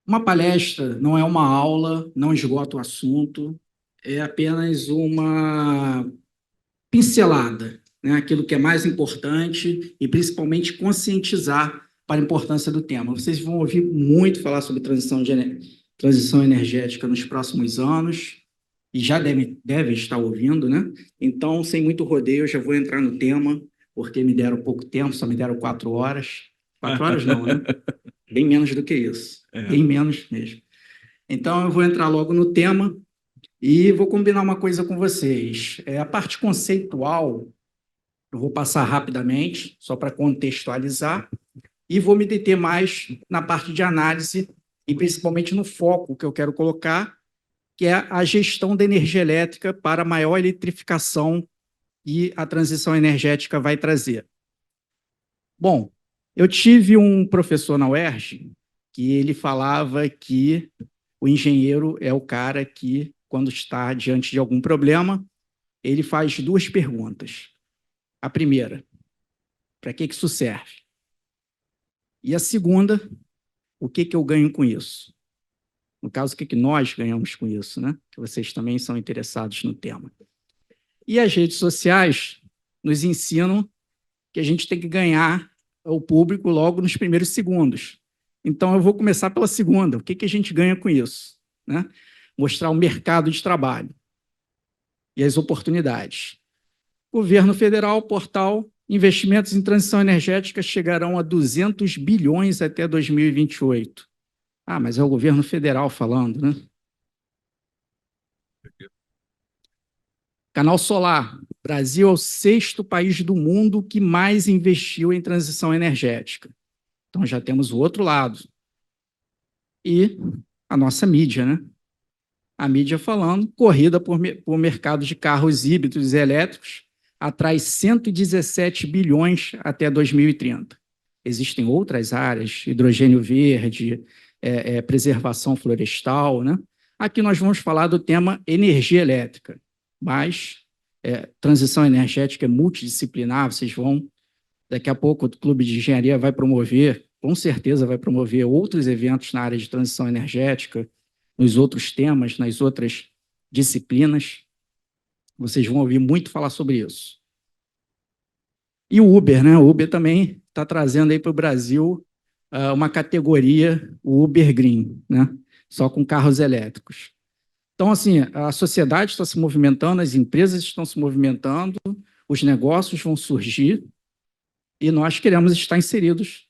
Uma palestra não é uma aula, não esgota o assunto, é apenas uma pincelada, né? Aquilo que é mais importante e principalmente conscientizar para a importância do tema. Vocês vão ouvir muito falar sobre transição energética nos próximos anos e já deve estar ouvindo, né? Então, sem muito rodeio, eu já vou entrar no tema, porque me deram pouco tempo, só me deram 4 horas. 4 horas não, né? Bem menos do que isso. Bem menos mesmo. Então, eu vou entrar logo no tema e vou combinar uma coisa com vocês. A parte conceitual, eu vou passar rapidamente, só para contextualizar, e vou me deter mais na parte de análise e principalmente no foco que eu quero colocar, que é a gestão da energia elétrica para maior eletrificação e a transição energética vai trazer. Bom, eu tive um professor na UERJ que ele falava que o engenheiro é o cara que, quando está diante de algum problema, ele faz duas perguntas. A primeira, para que isso serve? E a segunda, o que eu ganho com isso? No caso, o que nós ganhamos com isso, né? Que vocês também são interessados no tema. E as redes sociais nos ensinam que a gente tem que ganhar o público logo nos primeiros segundos. Então, eu vou começar pela segunda. O que a gente ganha com isso? Né? Mostrar o mercado de trabalho e as oportunidades. Governo federal, portal, investimentos em transição energética chegarão a 200 bilhões até 2028. Ah, mas é o governo federal falando, né? Canal Solar. Brasil é o 6º país do mundo que mais investiu em transição energética. Então, já temos o outro lado. E a nossa mídia, né? A mídia falando, corrida por mercado de carros híbridos e elétricos, atrai 117 bilhões até 2030. Existem outras áreas, hidrogênio verde, preservação florestal, né? Aqui nós vamos falar do tema energia elétrica, mas transição energética é multidisciplinar, vocês vão, daqui a pouco o Clube de Engenharia vai promover, com certeza vai promover outros eventos na área de transição energética, nos outros temas, nas outras disciplinas. Vocês vão ouvir muito falar sobre isso. E o Uber, né? O Uber também está trazendo aí para o Brasil uma categoria, o Uber Green, né? Só com carros elétricos. Então, assim, a sociedade está se movimentando, as empresas estão se movimentando, os negócios vão surgir e nós queremos estar inseridos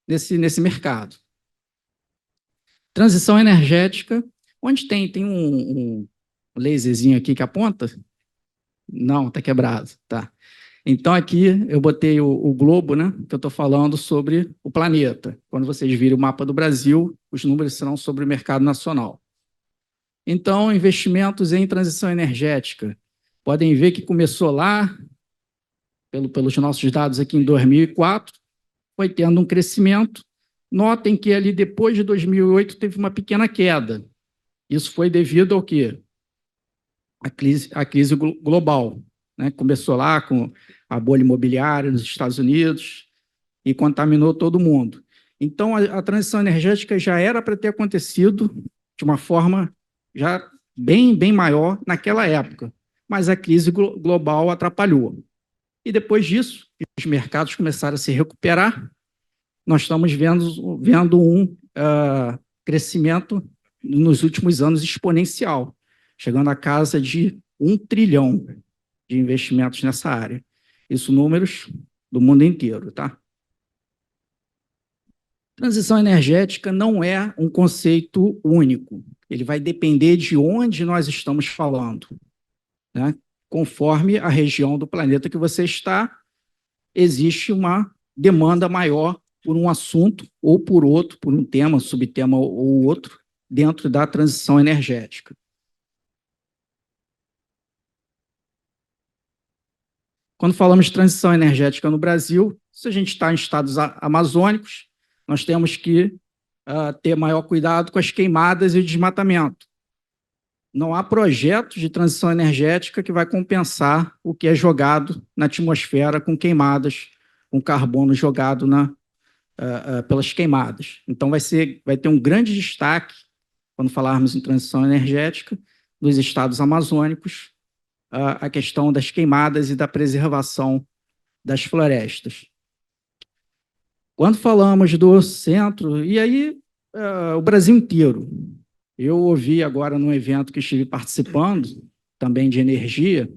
nesse mercado. Transição energética, onde tem um laserzinho aqui que aponta? Não, está quebrado, tá. Então, aqui eu botei o globo, né, que eu estou falando sobre o planeta. Quando vocês virem o mapa do Brasil, os números serão sobre o mercado nacional. Então, investimentos em transição energética. Podem ver que começou lá, pelos nossos dados aqui em 2004, foi tendo um crescimento. Notem que ali depois de 2008 teve uma pequena queda. Isso foi devido ao quê? A crise global, né? Começou lá com a bolha imobiliária nos Estados Unidos e contaminou todo mundo. Então, a transição energética já era para ter acontecido de uma forma já bem maior naquela época, mas a crise global atrapalhou. E depois disso, os mercados começaram a se recuperar, nós estamos vendo um crescimento nos últimos anos exponencial, chegando à casa de 1 trilhão de investimentos nessa área. Isso números do mundo inteiro, tá? Transição energética não é um conceito único. Ele vai depender de onde nós estamos falando, né? Conforme a região do planeta que você está, existe uma demanda maior por um assunto ou por outro, por um tema, subtema ou outro, dentro da transição energética. Quando falamos de transição energética no Brasil, se a gente está em estados amazônicos, nós temos que ter maior cuidado com as queimadas e o desmatamento. Não há projeto de transição energética que vai compensar o que é jogado na atmosfera com queimadas, com carbono jogado pelas queimadas. Então, vai ter um grande destaque, quando falarmos em transição energética, dos estados amazônicos, a questão das queimadas e da preservação das florestas. Quando falamos do centro, e aí o Brasil inteiro, eu ouvi agora num evento que estive participando, também de energia,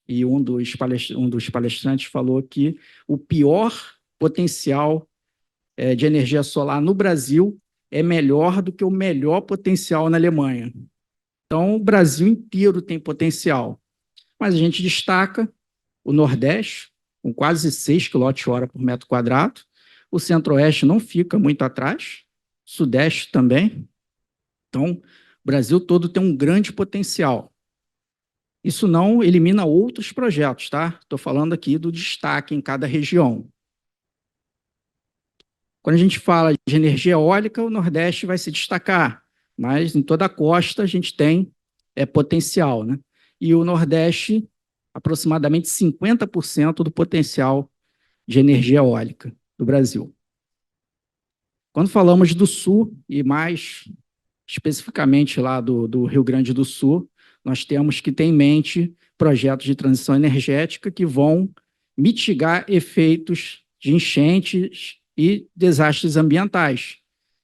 e um dos palestrantes falou que o pior potencial de energia solar no Brasil é melhor do que o melhor potencial na Alemanha. Então, o Brasil inteiro tem potencial, mas a gente destaca o Nordeste, com quase 6 kWh por metro quadrado, o Centro-Oeste não fica muito atrás, Sudeste também. Então, o Brasil todo tem um grande potencial. Isso não elimina outros projetos, tá? Estou falando aqui do destaque em cada região. Quando a gente fala de energia eólica, o Nordeste vai se destacar, mas em toda a costa a gente tem potencial, né? E o Nordeste, aproximadamente 50% do potencial de energia eólica do Brasil. Quando falamos do Sul, e mais especificamente lá do Rio Grande do Sul, nós temos que ter em mente projetos de transição energética que vão mitigar efeitos de enchentes e desastres ambientais.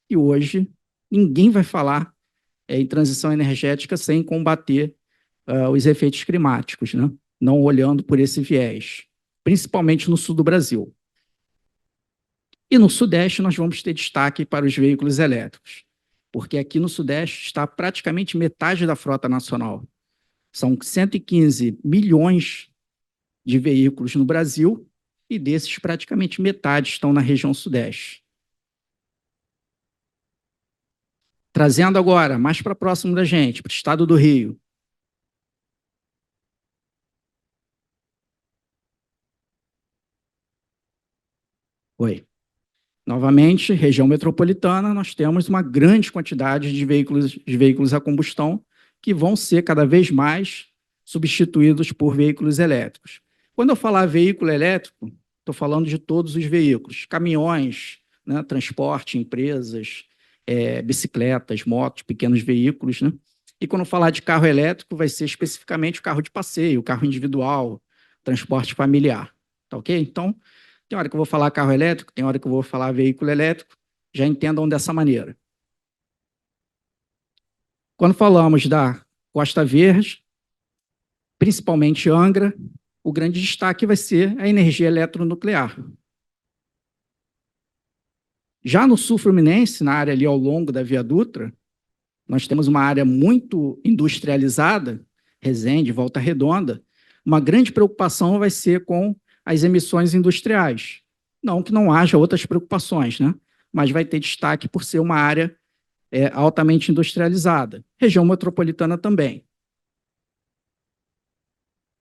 E hoje ninguém vai falar em transição energética sem combater os efeitos climáticos, né? Não olhando por esse viés, principalmente no sul do Brasil. E no Sudeste nós vamos ter destaque para os veículos elétricos, porque aqui no Sudeste está praticamente metade da frota nacional. São 115 milhões de veículos no Brasil, e desses praticamente metade estão na região Sudeste. Trazendo agora mais para próximo da gente, para o estado do Rio. Oi. Novamente, região metropolitana, nós temos uma grande quantidade de veículos a combustão que vão ser cada vez mais substituídos por veículos elétricos. Quando eu falar veículo elétrico, estou falando de todos os veículos, caminhões, né, transporte, empresas, bicicletas, motos, pequenos veículos, né? E quando falar de carro elétrico, vai ser especificamente o carro de passeio, o carro individual, transporte familiar, tá ok? Então, tem hora que eu vou falar carro elétrico, tem hora que eu vou falar veículo elétrico, já entendam dessa maneira. Quando falamos da Costa Verde, principalmente Angra, o grande destaque vai ser a energia eletronuclear. Já no sul fluminense, na área ali ao longo da Via Dutra, nós temos uma área muito industrializada, Resende, Volta Redonda. Uma grande preocupação vai ser com as emissões industriais. Não que não haja outras preocupações, né? Mas vai ter destaque por ser uma área altamente industrializada. Região metropolitana também.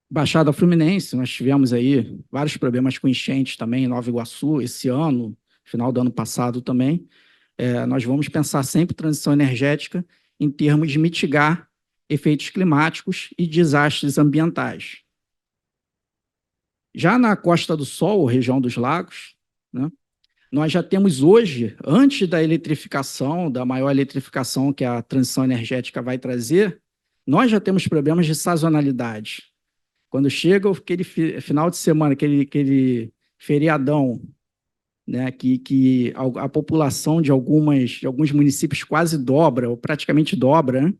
Baixada Fluminense, nós tivemos aí vários problemas com enchentes também em Nova Iguaçu, esse ano, final do ano passado também. Nós vamos pensar sempre transição energética em termos de mitigar efeitos climáticos e desastres ambientais. Já na Costa do Sol, região dos lagos, né, nós já temos hoje, antes da eletrificação, da maior eletrificação que a transição energética vai trazer, nós já temos problemas de sazonalidade. Quando chega aquele final de semana, aquele feriadão, né, que a população de alguns municípios quase dobra, ou praticamente dobra, né?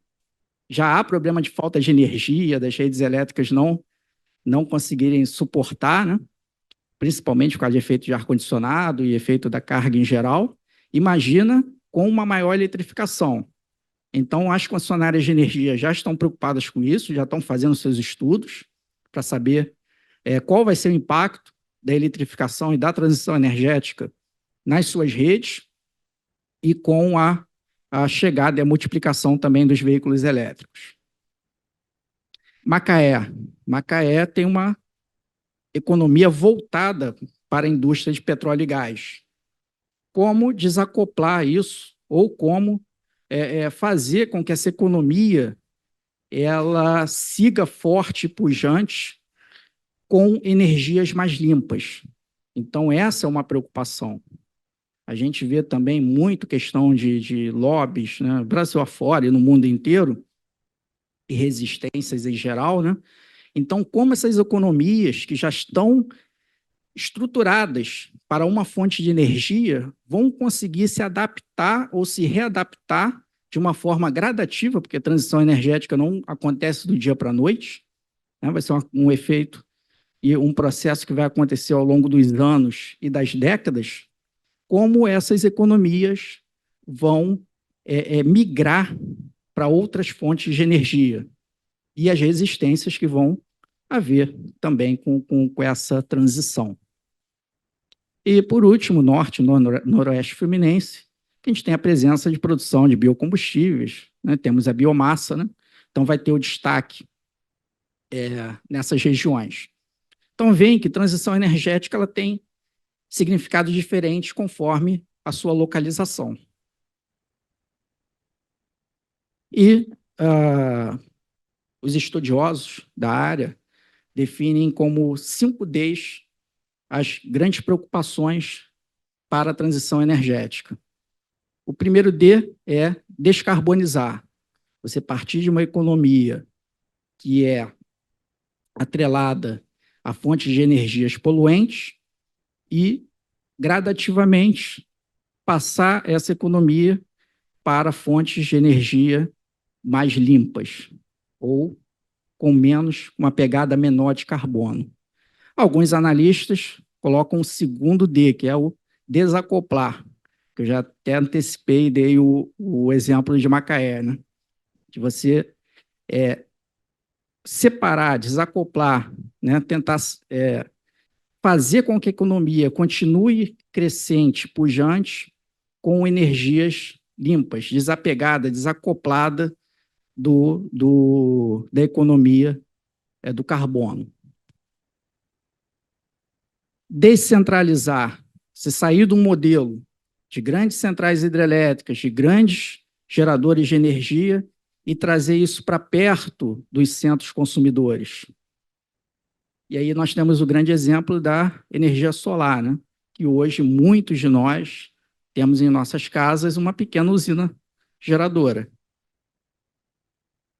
Já há problema de falta de energia, das redes elétricas não conseguirem suportar, né? Principalmente por causa de efeito de ar-condicionado e efeito da carga em geral. Imagina com uma maior eletrificação. Então, as concessionárias de energia já estão preocupadas com isso, já estão fazendo seus estudos para saber qual vai ser o impacto da eletrificação e da transição energética nas suas redes e com a chegada e a multiplicação também dos veículos elétricos. Macaé tem uma economia voltada para a indústria de petróleo e gás. Como desacoplar isso ou como fazer com que essa economia ela siga forte e pujante com energias mais limpas. Então, essa é uma preocupação. A gente vê também muito questão de lobbies, né, Brasil afora e no mundo inteiro, e resistências em geral, né? Então, como essas economias que já estão estruturadas para uma fonte de energia vão conseguir se adaptar ou se readaptar de uma forma gradativa, porque a transição energética não acontece do dia para a noite, né? Vai ser um efeito e um processo que vai acontecer ao longo dos anos e das décadas, como essas economias vão migrar para outras fontes de energia e as resistências que vão haver também com essa transição. E, por último, norte, noroeste fluminense, que a gente tem a presença de produção de biocombustíveis, né? Temos a biomassa, né? Então vai ter o destaque nessas regiões. Então, veem que transição energética ela tem significados diferentes conforme a sua localização. E os estudiosos da área definem como 5Ds as grandes preocupações para a transição energética. O primeiro D é descarbonizar. Você partir de uma economia que é atrelada a fontes de energias poluentes e, gradativamente, passar essa economia para fontes de energia mais limpas ou com menos, uma pegada menor de carbono. Alguns analistas colocam o segundo D, que é o desacoplar, que eu já até antecipei e dei o exemplo de Macaé, né? De você separar, desacoplar, né? Tentar fazer com que a economia continue crescente, pujante, com energias limpas, desapegada, desacoplada da economia do carbono. Descentralizar, se sair de um modelo de grandes centrais hidrelétricas, de grandes geradores de energia e trazer isso para perto dos centros consumidores. E aí nós temos o grande exemplo da energia solar, né? Que hoje muitos de nós temos em nossas casas uma pequena usina geradora.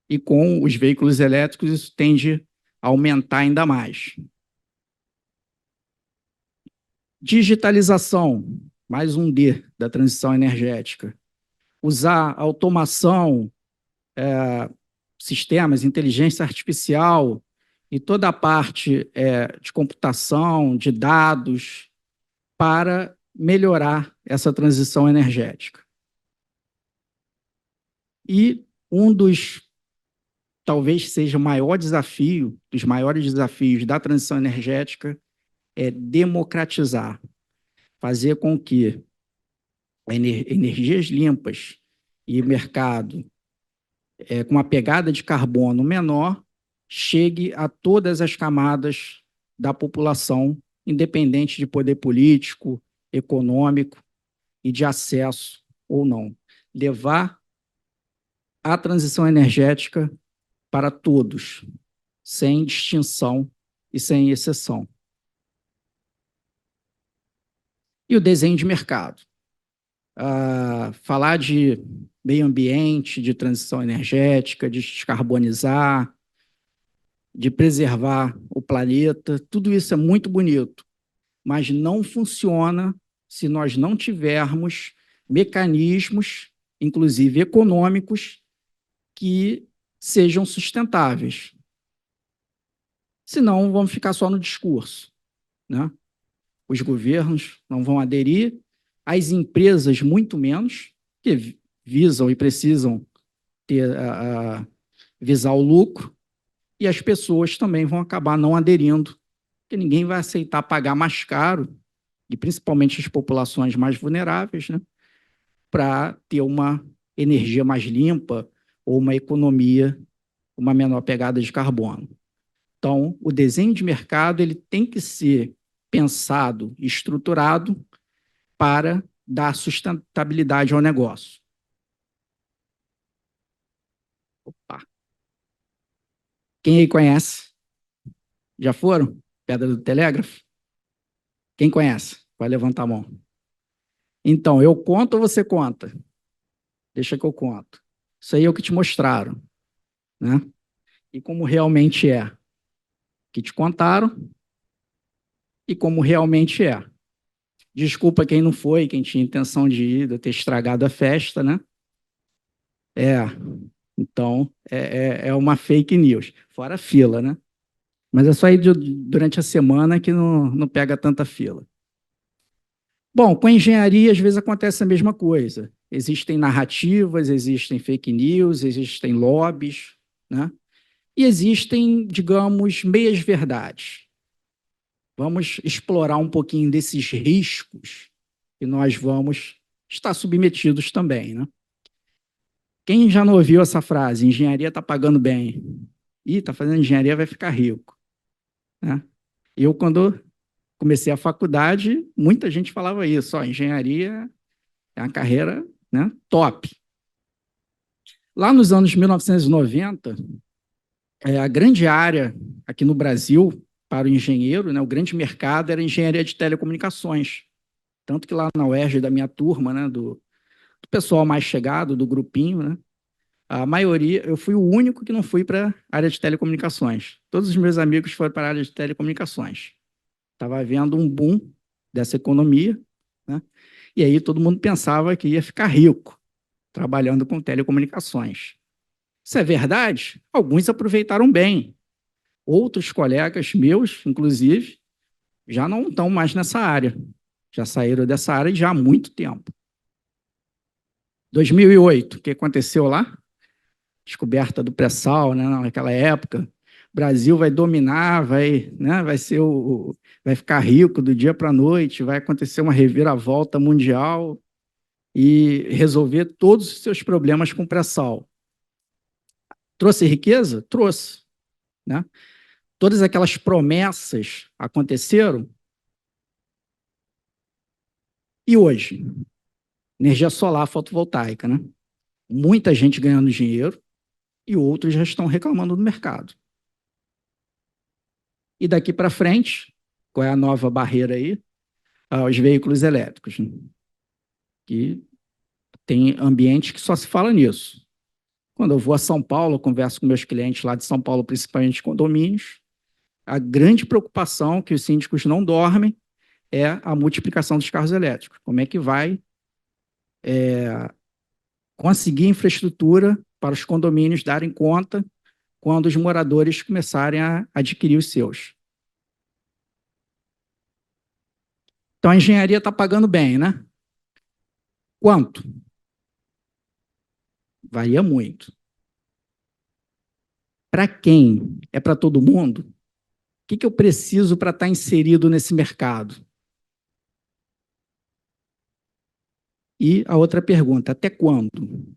E com os veículos elétricos isso tende a aumentar ainda mais. Digitalização, mais um D da transição energética. Usar automação, sistemas, inteligência artificial e toda a parte de computação, de dados, para melhorar essa transição energética. E um dos, talvez seja o maior desafio, dos maiores desafios da transição energética, é democratizar, fazer com que energias limpas e mercado com uma pegada de carbono menor chegue a todas as camadas da população, independente de poder político, econômico e de acesso ou não. Levar a transição energética para todos, sem distinção e sem exceção. E o desenho de mercado. Falar de meio ambiente, de transição energética, de descarbonizar, de preservar o planeta, tudo isso é muito bonito, mas não funciona se nós não tivermos mecanismos, inclusive econômicos, que sejam sustentáveis. Senão, vamos ficar só no discurso, né? Os governos não vão aderir, as empresas muito menos, que visam e precisam visar o lucro, e as pessoas também vão acabar não aderindo, porque ninguém vai aceitar pagar mais caro, e principalmente as populações mais vulneráveis, né, para ter uma energia mais limpa ou uma economia, uma menor pegada de carbono. Então, o desenho de mercado ele tem que ser pensado e estruturado para dar sustentabilidade ao negócio. Opa. Quem aí conhece? Já foram? Pedra do Telégrafo? Quem conhece? Vai levantar a mão. Então, eu conto ou você conta? Deixa que eu conto. Isso aí é o que te mostraram, né? E como realmente é. Que te contaram e como realmente é. Desculpa quem não foi, quem tinha intenção de ir, de ter estragado a festa, né? É, então é uma fake news. Fora a fila, né? Mas é só ir durante a semana que não pega tanta fila. Bom, com a engenharia, às vezes acontece a mesma coisa. Existem narrativas, existem fake news, existem lobbies, né? E existem, digamos, meias-verdades. Vamos explorar um pouquinho desses riscos que nós vamos estar submetidos também, né? Quem já não ouviu essa frase? Engenharia está pagando bem. Ih, está fazendo engenharia, vai ficar rico, né? Eu, quando comecei a faculdade, muita gente falava isso, ó, engenharia é uma carreira, né, top. Lá nos anos 1990, a grande área aqui no Brasil para o engenheiro, né, o grande mercado era a engenharia de telecomunicações. Tanto que lá na UERJ, da minha turma, né, do pessoal mais chegado, do grupinho, né, a maioria, eu fui o único que não fui para a área de telecomunicações. Todos os meus amigos foram para a área de telecomunicações. Estava havendo um boom dessa economia, né? E aí todo mundo pensava que ia ficar rico trabalhando com telecomunicações. Isso é verdade? Alguns aproveitaram bem. Outros colegas meus, inclusive, já não estão mais nessa área. Já saíram dessa área já há muito tempo. 2008, o que aconteceu lá? Descoberta do pré-sal, né? Naquela época. O Brasil vai dominar, vai ser vai ficar rico do dia para a noite, vai acontecer uma reviravolta mundial e resolver todos os seus problemas com pré-sal. Trouxe riqueza? Trouxe, né? Todas aquelas promessas aconteceram. E hoje? Energia solar fotovoltaica, né? Muita gente ganhando dinheiro e outros já estão reclamando do mercado. E daqui para frente, qual é a nova barreira aí? Os veículos elétricos, né? Que tem ambientes que só se fala nisso. Quando eu vou a São Paulo, eu converso com meus clientes lá de São Paulo, principalmente condomínios, a grande preocupação que os síndicos não dormem é a multiplicação dos carros elétricos. Como é que vai conseguir infraestrutura para os condomínios darem conta quando os moradores começarem a adquirir os seus? Então, a engenharia está pagando bem, né? Quanto? Varia muito. Para quem? É para todo mundo? O que eu preciso para estar inserido nesse mercado? E a outra pergunta, até quando?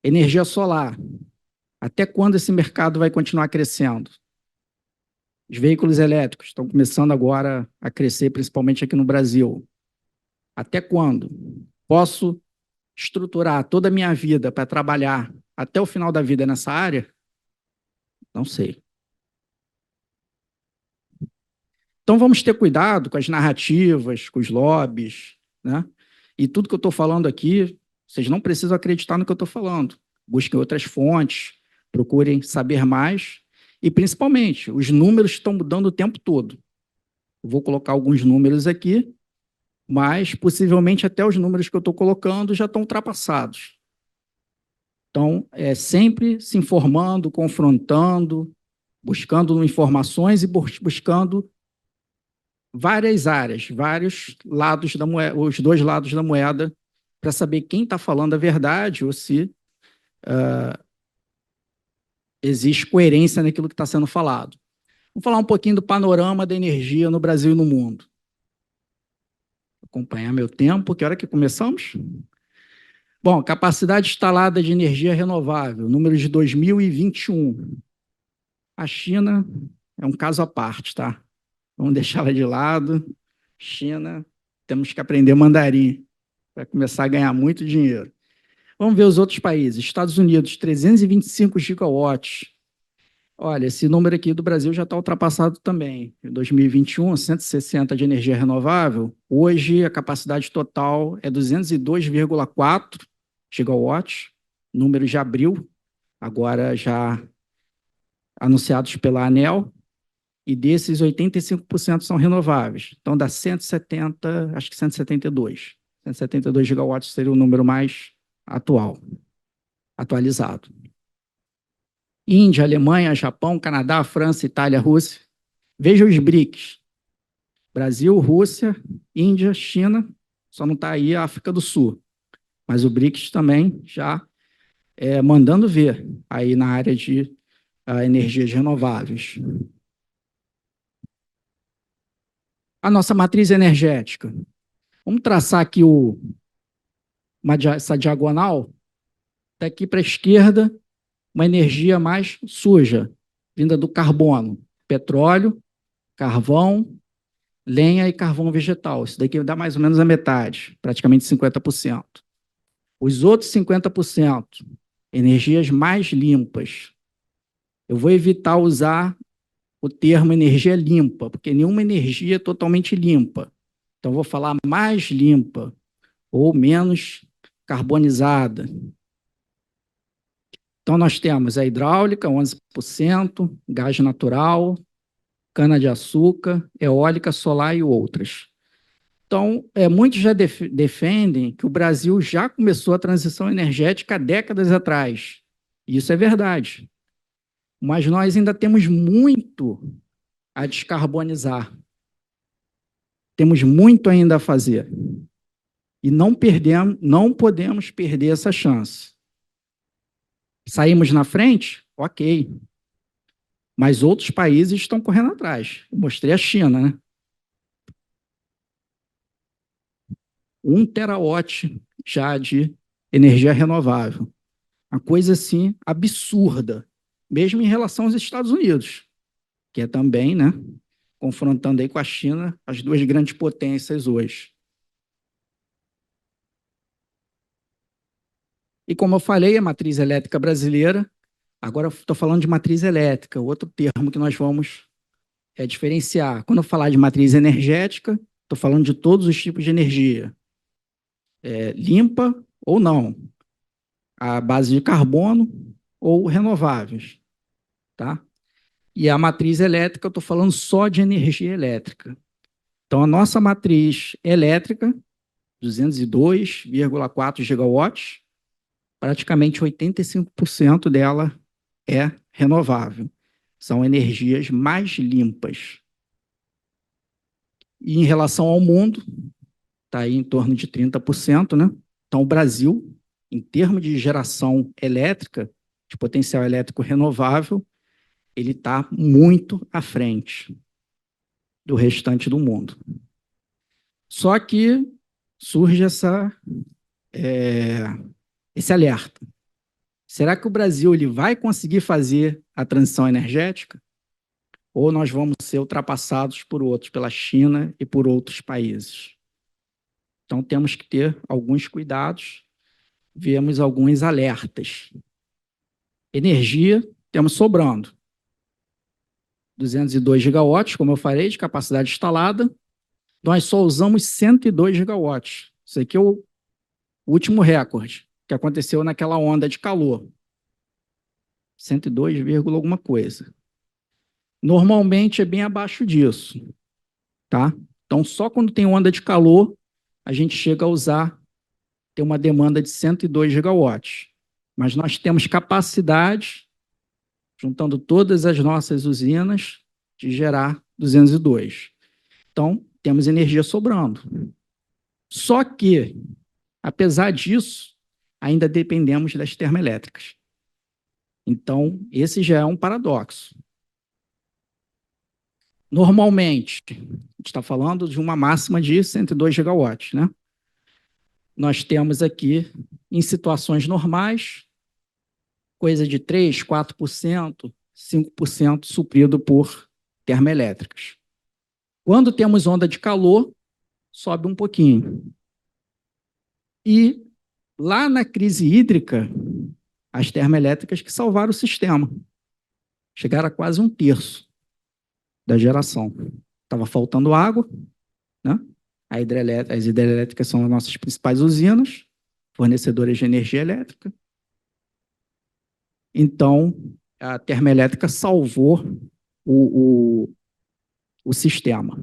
Energia solar. Até quando esse mercado vai continuar crescendo? Os veículos elétricos estão começando agora a crescer, principalmente aqui no Brasil. Até quando? Posso estruturar toda a minha vida para trabalhar até o final da vida nessa área? Não sei. Então vamos ter cuidado com as narrativas, com os lobbies, né? E tudo que eu estou falando aqui, vocês não precisam acreditar no que eu estou falando. Busquem outras fontes, procurem saber mais e, principalmente, os números estão mudando o tempo todo. Eu vou colocar alguns números aqui, mas possivelmente até os números que eu estou colocando já estão ultrapassados. Então, é sempre se informando, confrontando, buscando informações e buscando várias áreas, vários lados da moeda, os dois lados da moeda, para saber quem está falando a verdade ou se existe coerência naquilo que está sendo falado. Vamos falar um pouquinho do panorama da energia no Brasil e no mundo. Acompanhar meu tempo, que hora que começamos? Bom, capacidade instalada de energia renovável, número de 2021. A China é um caso à parte, tá? Vamos deixá-la de lado. China, temos que aprender mandarim para começar a ganhar muito dinheiro. Vamos ver os outros países. Estados Unidos, 325 gigawatts. Olha, esse número aqui do Brasil já está ultrapassado também. Em 2021, 160 de energia renovável. Hoje, a capacidade total é 202,4 gigawatts, número de abril, agora já anunciados pela ANEEL, e desses 85% são renováveis. Então dá 170, acho que 172. 172 gigawatts seria o número mais atualizado. Índia, Alemanha, Japão, Canadá, França, Itália, Rússia. Veja os BRICS. Brasil, Rússia, Índia, China, só não está aí a África do Sul. Mas o BRICS também já mandando ver aí na área de energias renováveis. A nossa matriz energética. Vamos traçar aqui essa diagonal. Daqui para a esquerda, uma energia mais suja, vinda do carbono. Petróleo, carvão, lenha e carvão vegetal. Isso daqui dá mais ou menos a metade, praticamente 50%. Os outros 50%, energias mais limpas. Eu vou evitar usar o termo energia limpa, porque nenhuma energia é totalmente limpa. Então, vou falar mais limpa ou menos carbonizada. Então, nós temos a hidráulica, 11%, gás natural, cana-de-açúcar, eólica, solar e outras. Então, muitos já defendem que o Brasil já começou a transição energética há décadas atrás. Isso é verdade. Mas nós ainda temos muito a descarbonizar. Temos muito ainda a fazer. E não podemos perder essa chance. Saímos na frente? Ok. Mas outros países estão correndo atrás. Eu mostrei a China, né? 1 terawatt já de energia renovável. Uma coisa assim absurda, mesmo em relação aos Estados Unidos, que é também, né, confrontando aí com a China, as duas grandes potências hoje. E como eu falei, a matriz elétrica brasileira, agora estou falando de matriz elétrica, outro termo que nós vamos diferenciar. Quando eu falar de matriz energética, estou falando de todos os tipos de energia, limpa ou não, a base de carbono ou renováveis, tá? E a matriz elétrica, eu estou falando só de energia elétrica. Então, a nossa matriz elétrica, 202,4 gigawatts, praticamente 85% dela é renovável. São energias mais limpas. E em relação ao mundo, está aí em torno de 30%, né? Então, o Brasil, em termos de geração elétrica, de potencial elétrico renovável, ele está muito à frente do restante do mundo. Só que surge esse alerta. Será que o Brasil ele vai conseguir fazer a transição energética? Ou nós vamos ser ultrapassados por outros, pela China e por outros países? Então, temos que ter alguns cuidados, vemos alguns alertas. Energia, temos sobrando. 202 gigawatts, como eu falei, de capacidade instalada. Nós só usamos 102 gigawatts. Isso aqui é o último recorde que aconteceu naquela onda de calor. 102, alguma coisa. Normalmente é bem abaixo disso, tá? Então, só quando tem onda de calor, a gente chega a usar, ter uma demanda de 102 gigawatts. Mas nós temos capacidade, juntando todas as nossas usinas, de gerar 202. Então, temos energia sobrando. Só que, apesar disso, ainda dependemos das termoelétricas. Então, esse já é um paradoxo. Normalmente, a gente está falando de uma máxima de 102 gigawatts, né? Nós temos aqui, em situações normais, coisa de 3%, 4%, 5% suprido por termoelétricas. Quando temos onda de calor, sobe um pouquinho. E lá na crise hídrica, as termoelétricas que salvaram o sistema. chegaram a quase um terço da geração. Estava faltando água, né? As hidrelétricas são as nossas principais usinas, fornecedoras de energia elétrica. Então, a termoelétrica salvou o, o, o sistema.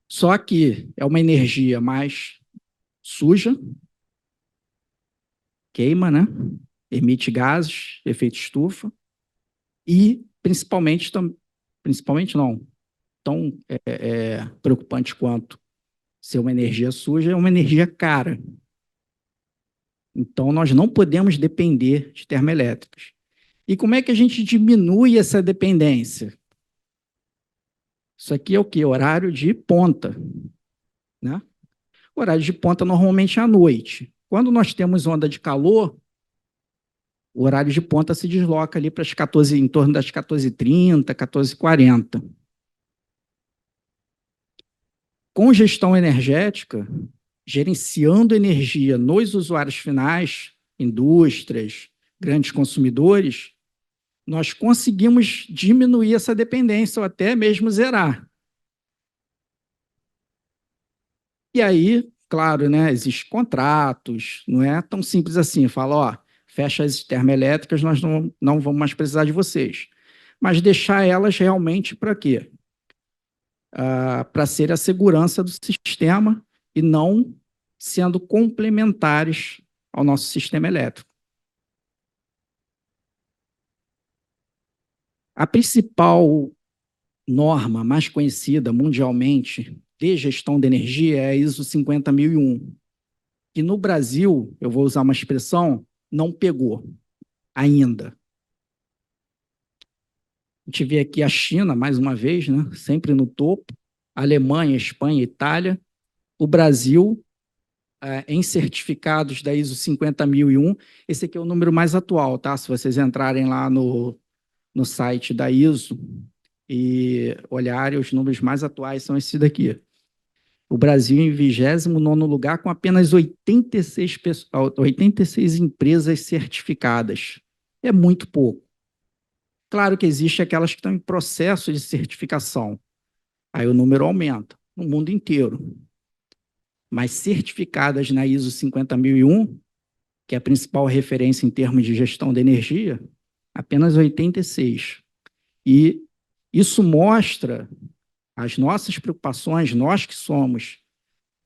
Só que é uma energia mais suja, queima, né? Emite gases, efeito estufa, e principalmente não, tão preocupante quanto ser uma energia suja, é uma energia cara. Então, nós não podemos depender de termoelétricas. E como é que a gente diminui essa dependência? Isso aqui é o quê? Horário de ponta, né? O horário de ponta normalmente é à noite. Quando nós temos onda de calor, o horário de ponta se desloca ali para as 14, em torno das 14h30, 14h40. Com gestão energética, gerenciando energia nos usuários finais, indústrias, grandes consumidores, nós conseguimos diminuir essa dependência ou até mesmo zerar. E aí, claro, né, existem contratos, não é tão simples assim, fala, ó, fecha as termoelétricas, nós não vamos mais precisar de vocês. Mas deixar elas realmente para quê? Para ser a segurança do sistema e não sendo complementares ao nosso sistema elétrico. A principal norma mais conhecida mundialmente de gestão de energia é a ISO 50001. E no Brasil, eu vou usar uma expressão, não pegou ainda. A gente vê aqui a China, mais uma vez, né, sempre no topo, Alemanha, Espanha, Itália, o Brasil, em certificados da ISO 50001, esse aqui é o número mais atual, tá? Se vocês entrarem lá no site da ISO e olharem, os números mais atuais são esses daqui. O Brasil em 29º lugar, com apenas 86 empresas certificadas. É muito pouco. Claro que existe aquelas que estão em processo de certificação. Aí o número aumenta no mundo inteiro. Mas certificadas na ISO 50001, que é a principal referência em termos de gestão de energia, apenas 86. E isso mostra as nossas preocupações, nós que somos,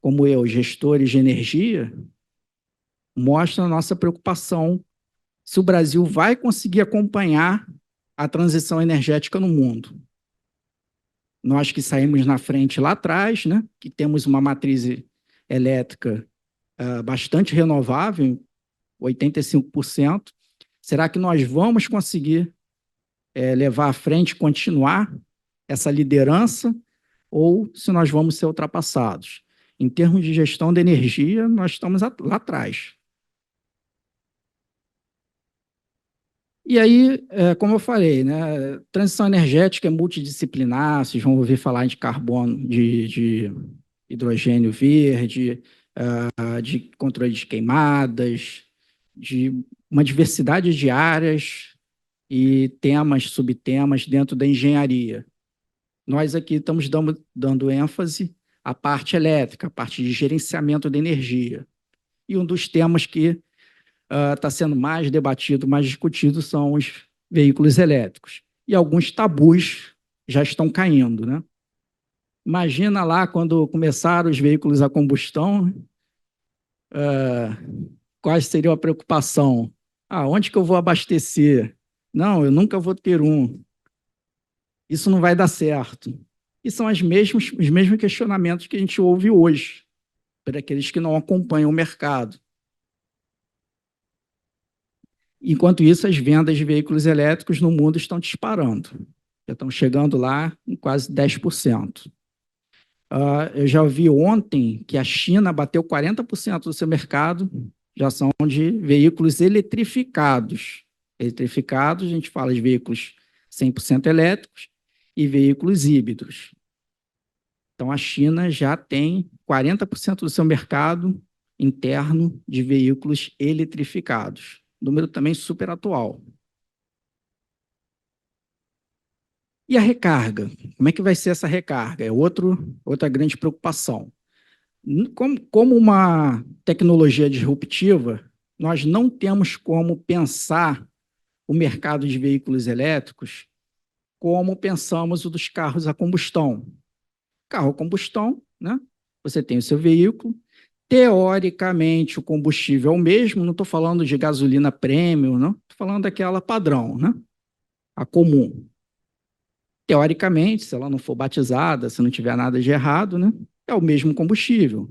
como eu, gestores de energia, mostra a nossa preocupação se o Brasil vai conseguir acompanhar a transição energética no mundo. Nós que saímos na frente lá atrás, né, que temos uma matriz elétrica bastante renovável, 85%, será que nós vamos conseguir levar à frente, continuar essa liderança, ou se nós vamos ser ultrapassados? Em termos de gestão de energia, nós estamos lá atrás. E aí, como eu falei, né, transição energética é multidisciplinar, vocês vão ouvir falar de carbono, de hidrogênio verde, de controle de queimadas, de uma diversidade de áreas e temas, subtemas dentro da engenharia. Nós aqui estamos dando ênfase à parte elétrica, à parte de gerenciamento de energia. E um dos temas que está sendo mais debatido, mais discutido, são os veículos elétricos. E alguns tabus já estão caindo, né? Imagina lá quando começaram os veículos a combustão, quais seria a preocupação? Onde que eu vou abastecer? Não, eu nunca vou ter um. Isso não vai dar certo. E são os mesmos questionamentos que a gente ouve hoje, para aqueles que não acompanham o mercado. Enquanto isso, as vendas de veículos elétricos no mundo estão disparando. Já estão chegando lá em quase 10%. Eu já vi ontem que a China bateu 40% do seu mercado, já são de veículos eletrificados. Eletrificados, a gente fala de veículos 100% elétricos e veículos híbridos. Então, a China já tem 40% do seu mercado interno de veículos eletrificados. Número também super atual. E a recarga? Como é que vai ser essa recarga? É outra grande preocupação. Como uma tecnologia disruptiva, nós não temos como pensar o mercado de veículos elétricos como pensamos o dos carros a combustão. Carro a combustão, né? Você tem o seu veículo, teoricamente o combustível é o mesmo, não estou falando de gasolina premium, não, estou falando daquela padrão, né? A comum. Teoricamente, se ela não for batizada, se não tiver nada de errado, né? É o mesmo combustível.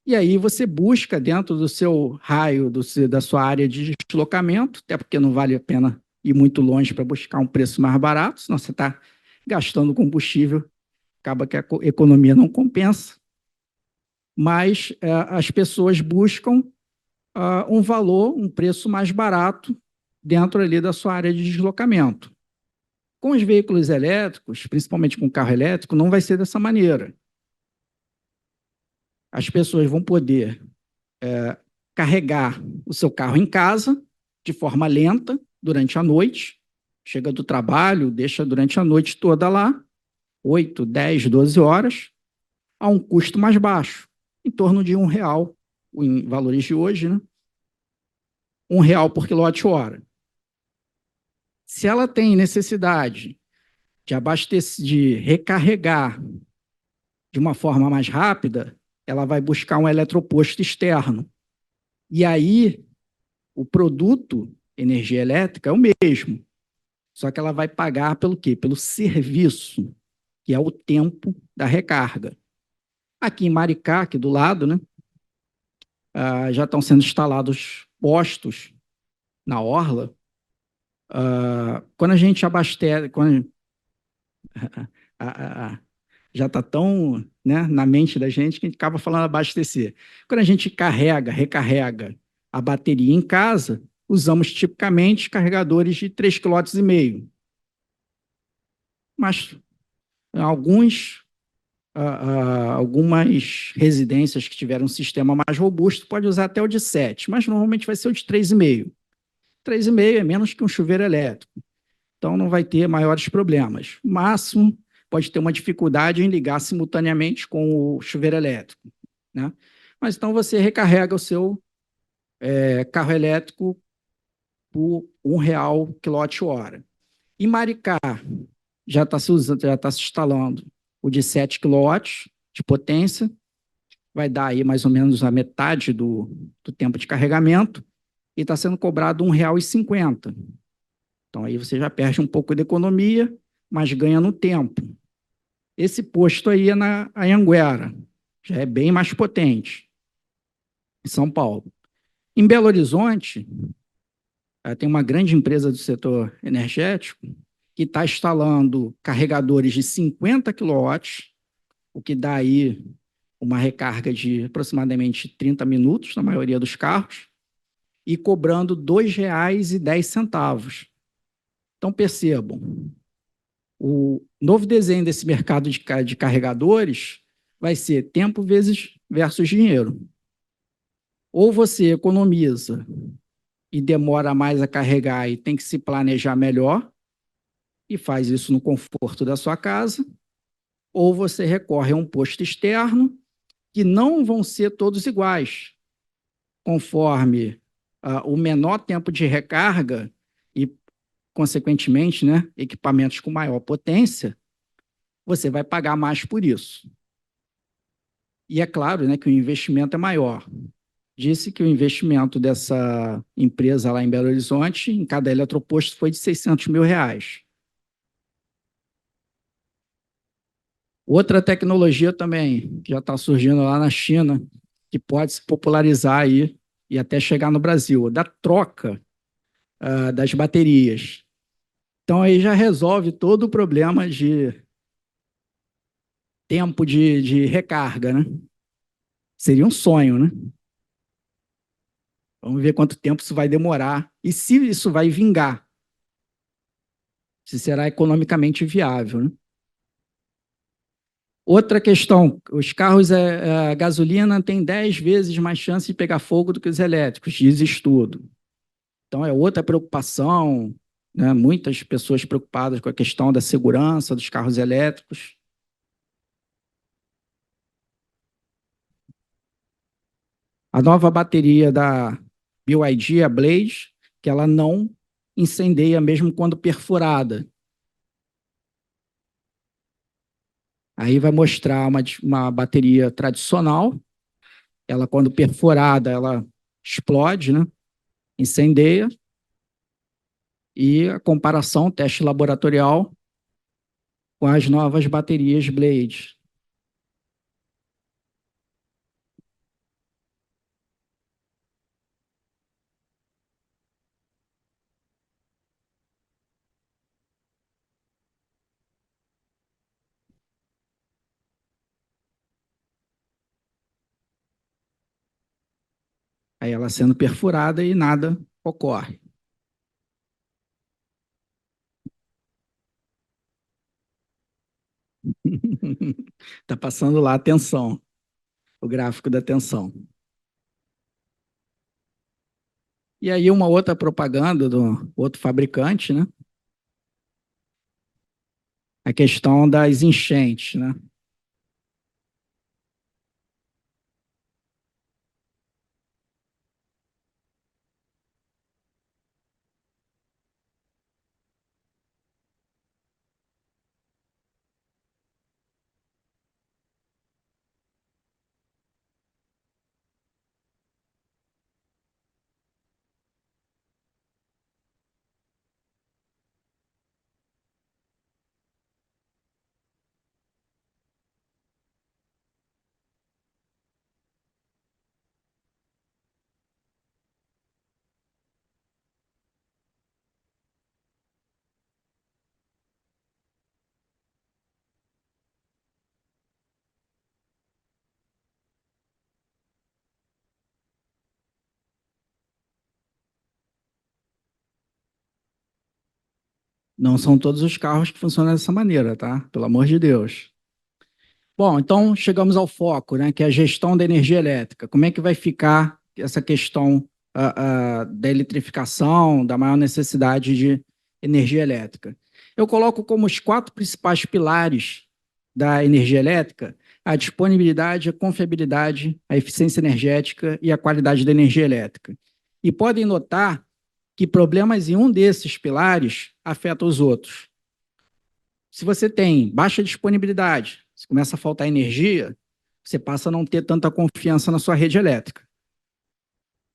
E aí você busca dentro do seu raio, da sua área de deslocamento, até porque não vale a pena ir muito longe para buscar um preço mais barato, senão você está gastando combustível, acaba que a economia não compensa, mas as pessoas buscam um valor, um preço mais barato dentro ali da sua área de deslocamento. Com os veículos elétricos, principalmente com carro elétrico, não vai ser dessa maneira. As pessoas vão poder carregar o seu carro em casa de forma lenta durante a noite, chega do trabalho, deixa durante a noite toda lá, 8, 10, 12 horas, a um custo mais baixo, em torno de R$ 1, em valores de hoje, né? R$ 1 por quilowatt-hora. Se ela tem necessidade de abastecer, de recarregar de uma forma mais rápida, ela vai buscar um eletroposto externo. E aí, o produto energia elétrica é o mesmo, só que ela vai pagar pelo quê? Pelo serviço, que é o tempo da recarga. Aqui em Maricá, aqui do lado, né, já estão sendo instalados postos na orla. Quando a gente abastece, já está tão, né, na mente da gente que a gente acaba falando abastecer. Quando a gente carrega, recarrega a bateria em casa, usamos tipicamente carregadores de 3,5 kW. Mas algumas residências que tiveram um sistema mais robusto pode usar até o de 7, mas normalmente vai ser o de 3,5. 3,5 é menos que um chuveiro elétrico, então não vai ter maiores problemas. O máximo pode ter uma dificuldade em ligar simultaneamente com o chuveiro elétrico, né? Mas então você recarrega o seu carro elétrico por R$ 1 quilowatt-hora. Em Maricá, já está se usando, já está se instalando o de 7 kW de potência, vai dar aí mais ou menos a metade do tempo de carregamento, e está sendo cobrado R$ 1,50. Então aí você já perde um pouco de economia, mas ganha no tempo. Esse posto aí é na Anhanguera, já é bem mais potente, em São Paulo. Em Belo Horizonte, tem uma grande empresa do setor energético que está instalando carregadores de 50 kW, o que dá aí uma recarga de aproximadamente 30 minutos na maioria dos carros, e cobrando R$ 2,10. Então, percebam, o novo desenho desse mercado de carregadores vai ser tempo versus dinheiro. Ou você economiza e demora mais a carregar e tem que se planejar melhor, e faz isso no conforto da sua casa, ou você recorre a um posto externo, que não vão ser todos iguais, conforme o menor tempo de recarga e, consequentemente, né, equipamentos com maior potência, você vai pagar mais por isso. E é claro, né, que o investimento é maior. Disse que o investimento dessa empresa lá em Belo Horizonte, em cada eletroposto, foi de R$ 600 mil. Outra tecnologia também, que já está surgindo lá na China, que pode se popularizar aí e até chegar no Brasil, da troca das baterias. Então, aí já resolve todo o problema de tempo de recarga, né? Seria um sonho, né? Vamos ver quanto tempo isso vai demorar e se isso vai vingar, se será economicamente viável, né? Outra questão, os carros a gasolina têm 10 vezes mais chance de pegar fogo do que os elétricos, diz estudo. Então, é outra preocupação, né? Muitas pessoas preocupadas com a questão da segurança dos carros elétricos. A nova bateria da BYD, a Blaze, que ela não incendeia mesmo quando perfurada. Aí vai mostrar uma bateria tradicional, ela quando perfurada, ela explode, né? Incendeia, e a comparação, teste laboratorial, com as novas baterias Blade. Aí ela sendo perfurada e nada ocorre. Está passando lá a tensão, o gráfico da tensão. E aí uma outra propaganda do outro fabricante, né? A questão das enchentes, né? Não são todos os carros que funcionam dessa maneira, tá? Pelo amor de Deus. Bom, então chegamos ao foco, né, que é a gestão da energia elétrica. Como é que vai ficar essa questão da eletrificação, da maior necessidade de energia elétrica? Eu coloco como os quatro principais pilares da energia elétrica a disponibilidade, a confiabilidade, a eficiência energética e a qualidade da energia elétrica. E podem notar que problemas em um desses pilares afetam os outros. Se você tem baixa disponibilidade, se começa a faltar energia, você passa a não ter tanta confiança na sua rede elétrica.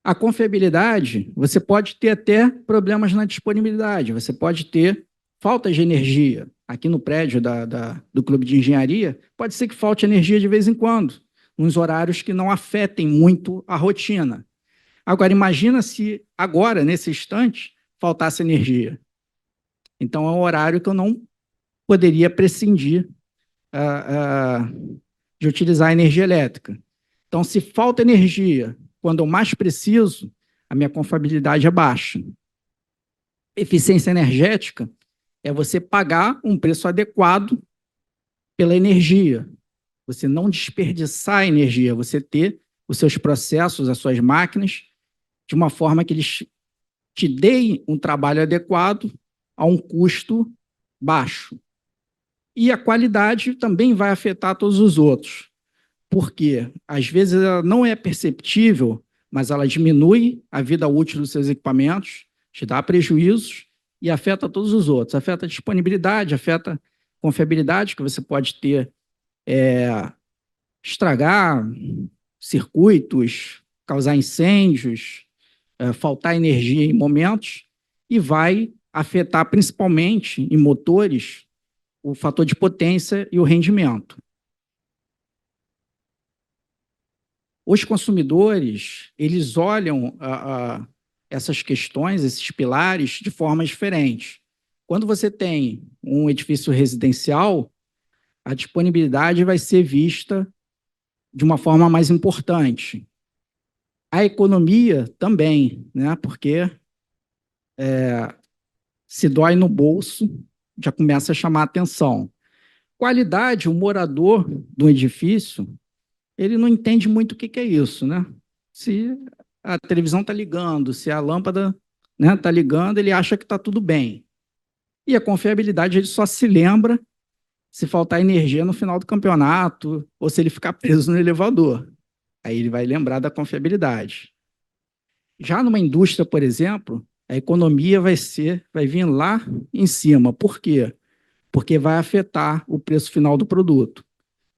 A confiabilidade, você pode ter até problemas na disponibilidade, você pode ter falta de energia. Aqui no prédio do Clube de Engenharia, pode ser que falte energia de vez em quando, nos horários que não afetem muito a rotina. Agora, imagina se agora, nesse instante, faltasse energia. Então, é um horário que eu não poderia prescindir de utilizar a energia elétrica. Então, se falta energia, quando eu mais preciso, a minha confiabilidade é baixa. Eficiência energética é você pagar um preço adequado pela energia. Você não desperdiçar energia, você ter os seus processos, as suas máquinas, de uma forma que eles te deem um trabalho adequado a um custo baixo. E a qualidade também vai afetar todos os outros, porque às vezes ela não é perceptível, mas ela diminui a vida útil dos seus equipamentos, te dá prejuízos e afeta todos os outros. Afeta a disponibilidade, afeta a confiabilidade, que você pode ter, estragar circuitos, causar incêndios, faltar energia em momentos, e vai afetar principalmente em motores o fator de potência e o rendimento. Os consumidores, eles olham essas questões, esses pilares, de forma diferente. Quando você tem um edifício residencial, a disponibilidade vai ser vista de uma forma mais importante. A economia também, né? Porque se dói no bolso, já começa a chamar a atenção. Qualidade, o morador do edifício, ele não entende muito o que é isso, né? Se a televisão está ligando, se a lâmpada, né, está ligando, ele acha que está tudo bem. E a confiabilidade, ele só se lembra se faltar energia no final do campeonato ou se ele ficar preso no elevador. Aí ele vai lembrar da confiabilidade. Já numa indústria, por exemplo, a economia vai vir lá em cima. Por quê? Porque vai afetar o preço final do produto.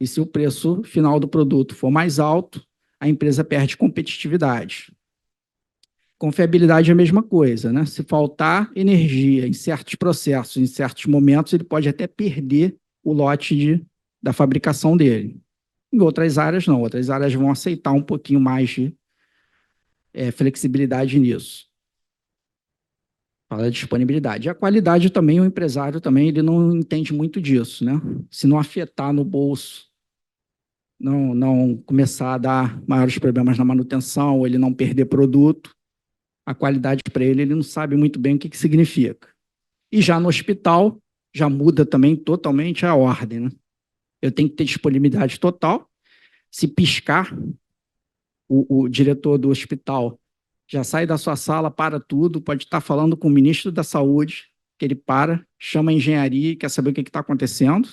E se o preço final do produto for mais alto, a empresa perde competitividade. Confiabilidade é a mesma coisa, né? Se faltar energia em certos processos, em certos momentos, ele pode até perder o lote da fabricação dele. Em outras áreas, não. Outras áreas vão aceitar um pouquinho mais de flexibilidade nisso. Fala de disponibilidade. E a qualidade também, o empresário também, ele não entende muito disso, né? Se não afetar no bolso, não começar a dar maiores problemas na manutenção, ou ele não perder produto, a qualidade para ele, ele não sabe muito bem o que significa. E já no hospital, já muda também totalmente a ordem, né? Eu tenho que ter disponibilidade total. Se piscar, o diretor do hospital já sai da sua sala, para tudo, pode estar falando com o ministro da Saúde, que ele para, chama a engenharia e quer saber o que está acontecendo.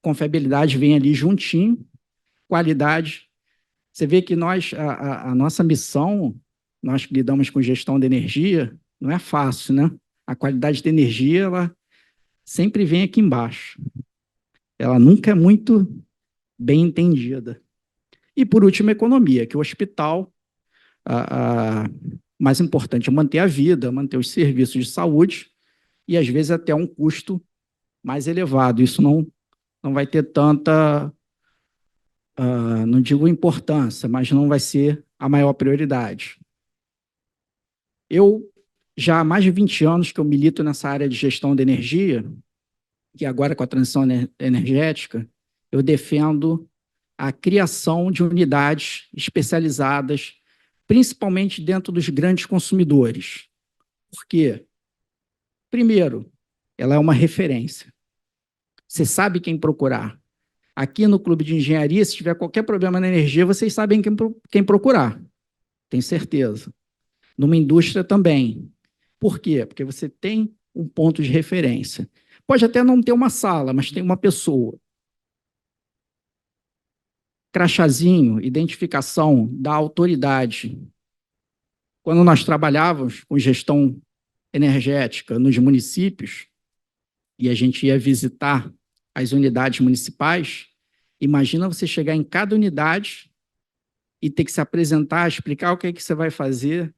Confiabilidade vem ali juntinho, qualidade. Você vê que a nossa missão, nós que lidamos com gestão de energia, não é fácil, né? A qualidade de energia, ela sempre vem aqui embaixo. Ela nunca é muito bem entendida. E, por último, a economia, que o hospital, mais importante é manter a vida, manter os serviços de saúde, e, às vezes, até um custo mais elevado. Isso não vai ter tanta, não digo importância, mas não vai ser a maior prioridade. Eu, já há mais de 20 anos que eu milito nessa área de gestão de energia, e agora com a transição energética, eu defendo a criação de unidades especializadas, principalmente dentro dos grandes consumidores. Por quê? Primeiro, ela é uma referência. Você sabe quem procurar. Aqui no Clube de Engenharia, se tiver qualquer problema na energia, vocês sabem quem procurar. Tenho certeza. Numa indústria também. Por quê? Porque você tem um ponto de referência. Pode até não ter uma sala, mas tem uma pessoa. Crachazinho, identificação da autoridade. Quando nós trabalhávamos com gestão energética nos municípios, e a gente ia visitar as unidades municipais, imagina você chegar em cada unidade e ter que se apresentar, explicar o que é que você vai fazer,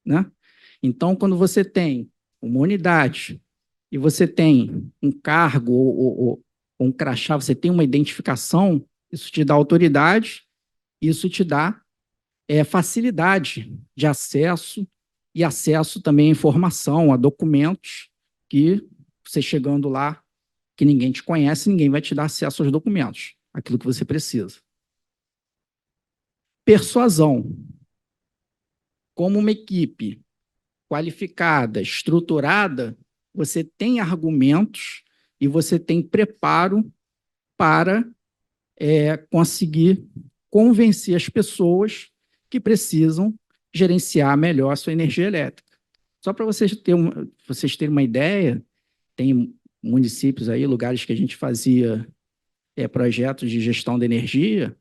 né? Então, quando você tem uma unidade e você tem um cargo ou um crachá, você tem uma identificação, isso te dá autoridade, isso te dá facilidade de acesso e acesso também à informação, a documentos que você chegando lá, que ninguém te conhece, ninguém vai te dar acesso aos documentos, aquilo que você precisa. Persuasão. Como uma equipe qualificada, estruturada, você tem argumentos e você tem preparo para conseguir convencer as pessoas que precisam gerenciar melhor a sua energia elétrica. Só para vocês terem uma ideia, tem municípios aí, lugares que a gente fazia projetos de gestão de energia,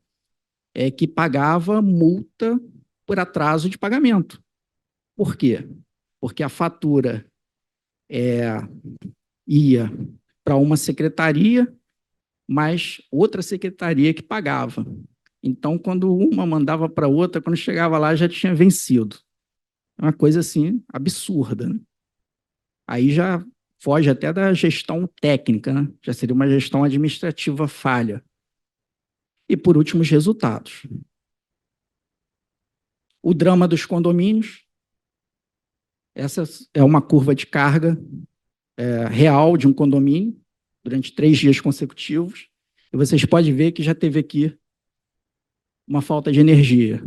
que pagava multa por atraso de pagamento. Por quê? Porque a fatura ia para uma secretaria, mas outra secretaria que pagava. Então, quando uma mandava para outra, quando chegava lá, já tinha vencido. É uma coisa assim absurda, né? Aí já foge até da gestão técnica, né? Já seria uma gestão administrativa falha. E, por último, os resultados. O drama dos condomínios. Essa é uma curva de carga real de um condomínio durante 3 dias consecutivos. E vocês podem ver que já teve aqui uma falta de energia,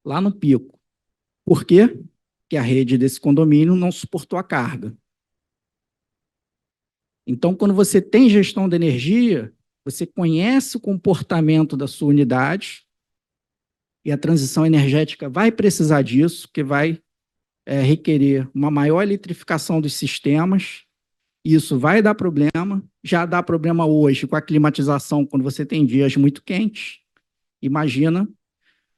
lá no pico. Por quê? Porque a rede desse condomínio não suportou a carga. Então, quando você tem gestão de energia, você conhece o comportamento da sua unidade e a transição energética vai precisar disso, que vai requerer uma maior eletrificação dos sistemas, Isso vai dar problema, já dá problema hoje com a climatização quando você tem dias muito quentes. Imagina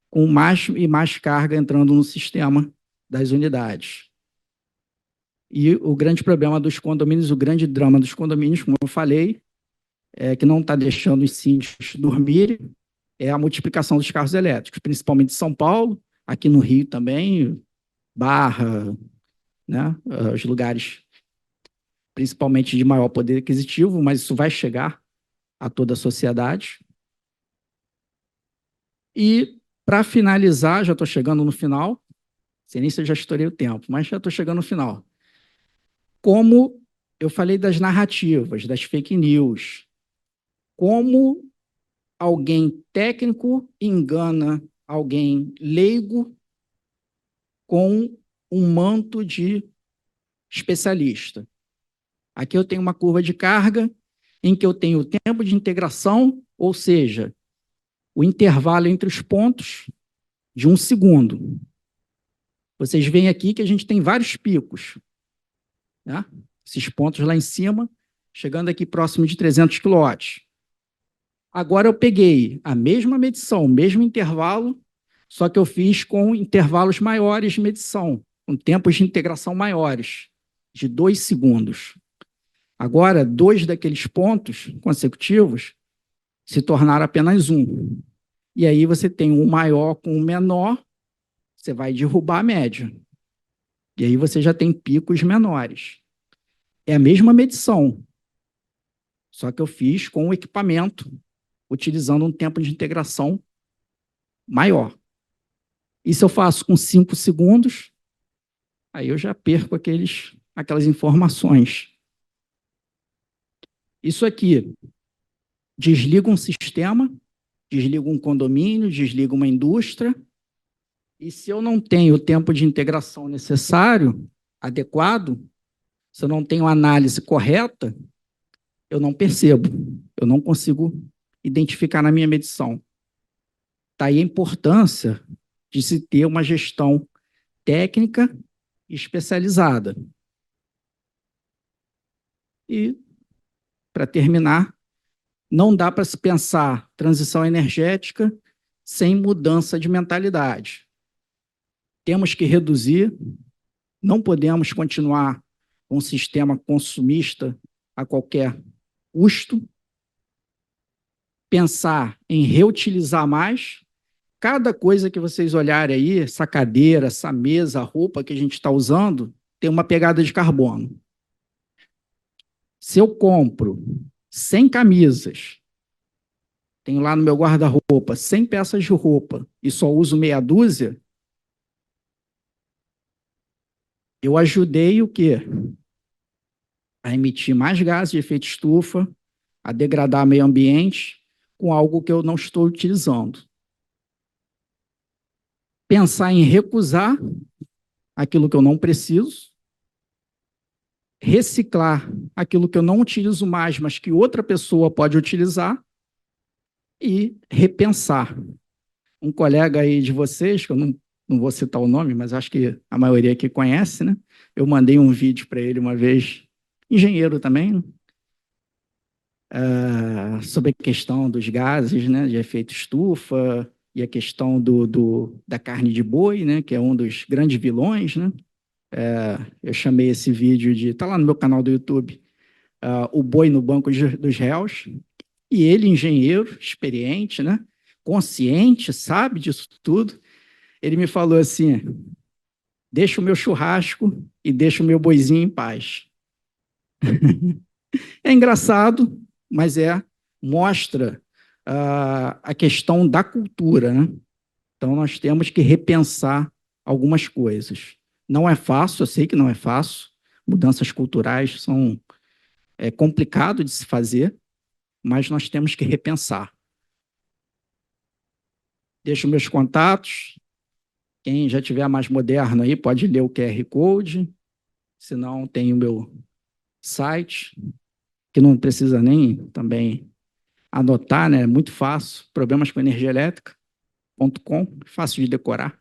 com mais e mais carga entrando no sistema das unidades. E o grande problema dos condomínios, o grande drama dos condomínios, como eu falei, que não está deixando os síndicos dormirem, é a multiplicação dos carros elétricos, principalmente em São Paulo, aqui no Rio também, Barra, né, os lugares principalmente de maior poder aquisitivo, mas isso vai chegar a toda a sociedade. E, para finalizar, já estou chegando no final, não sei nem se eu já estourei o tempo, mas já estou chegando no final. Como eu falei das narrativas, das fake news, como alguém técnico engana alguém leigo com um manto de especialista. Aqui eu tenho uma curva de carga em que eu tenho o tempo de integração, ou seja, o intervalo entre os pontos de 1 segundo. Vocês veem aqui que a gente tem vários picos, né? Esses pontos lá em cima, chegando aqui próximo de 300 kW. Agora eu peguei a mesma medição, o mesmo intervalo, só que eu fiz com intervalos maiores de medição, com tempos de integração maiores, de 2 segundos. Agora, 2 daqueles pontos consecutivos se tornaram apenas 1. E aí você tem um maior com o menor, você vai derrubar a média. E aí você já tem picos menores. É a mesma medição, só que eu fiz com o equipamento, utilizando um tempo de integração maior. E se eu faço com 5 segundos, aí eu já perco aquelas informações. Isso aqui desliga um sistema, desliga um condomínio, desliga uma indústria, e se eu não tenho o tempo de integração necessário, adequado, se eu não tenho análise correta, eu não percebo, eu não consigo identificar na minha medição. Daí a importância de se ter uma gestão técnica e especializada. E, para terminar, não dá para se pensar transição energética sem mudança de mentalidade. Temos que reduzir, não podemos continuar com um sistema consumista a qualquer custo, pensar em reutilizar mais. Cada coisa que vocês olharem aí, essa cadeira, essa mesa, a roupa que a gente está usando, tem uma pegada de carbono. Se eu compro 100 camisas, tenho lá no meu guarda-roupa 100 peças de roupa e só uso meia dúzia, eu ajudei o quê? A emitir mais gases de efeito estufa, a degradar o meio ambiente com algo que eu não estou utilizando. Pensar em recusar aquilo que eu não preciso, reciclar aquilo que eu não utilizo mais, mas que outra pessoa pode utilizar, e repensar. Um colega aí de vocês, que eu não vou citar o nome, mas acho que a maioria aqui conhece, né? Eu mandei um vídeo para ele uma vez, engenheiro também, sobre a questão dos gases, né, de efeito estufa, e a questão da carne de boi, né, que é um dos grandes vilões, né? Eu chamei esse vídeo de... Está lá no meu canal do YouTube, o boi no banco dos réus, e ele, engenheiro, experiente, né, consciente, sabe disso tudo, ele me falou assim: deixa o meu churrasco e deixa o meu boizinho em paz. É engraçado, mas mostra a questão da cultura, né? Então, nós temos que repensar algumas coisas. Não é fácil, eu sei que não é fácil, mudanças culturais são complicado de se fazer, mas nós temos que repensar. Deixo meus contatos, quem já tiver mais moderno aí pode ler o QR Code, se não, tem o meu site, que não precisa nem também anotar, né? É muito fácil, problemascoenergiaelétrica.com, fácil de decorar.